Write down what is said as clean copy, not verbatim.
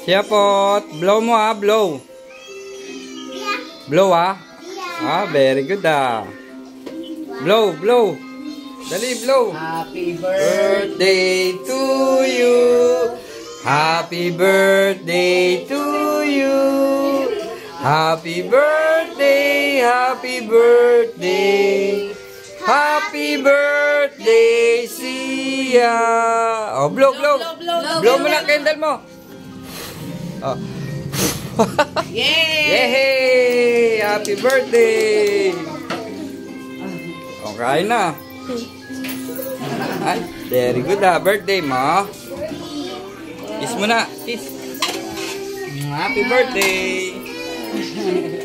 Siya po. Blow mo ah, blow. Blow ah. Ah, very good ah. Blow, blow. Dali, blow. Happy birthday Birthday to you. Happy birthday to you. Happy birthday, happy birthday. Happy birthday, Sia. Oh, blow, blow. Blow mo na candle mo. Oh. Yay! Yay! Happy birthday! Okay na. Ay, very good ah. Birthday mo. Kiss mo na. Kiss. Happy birthday!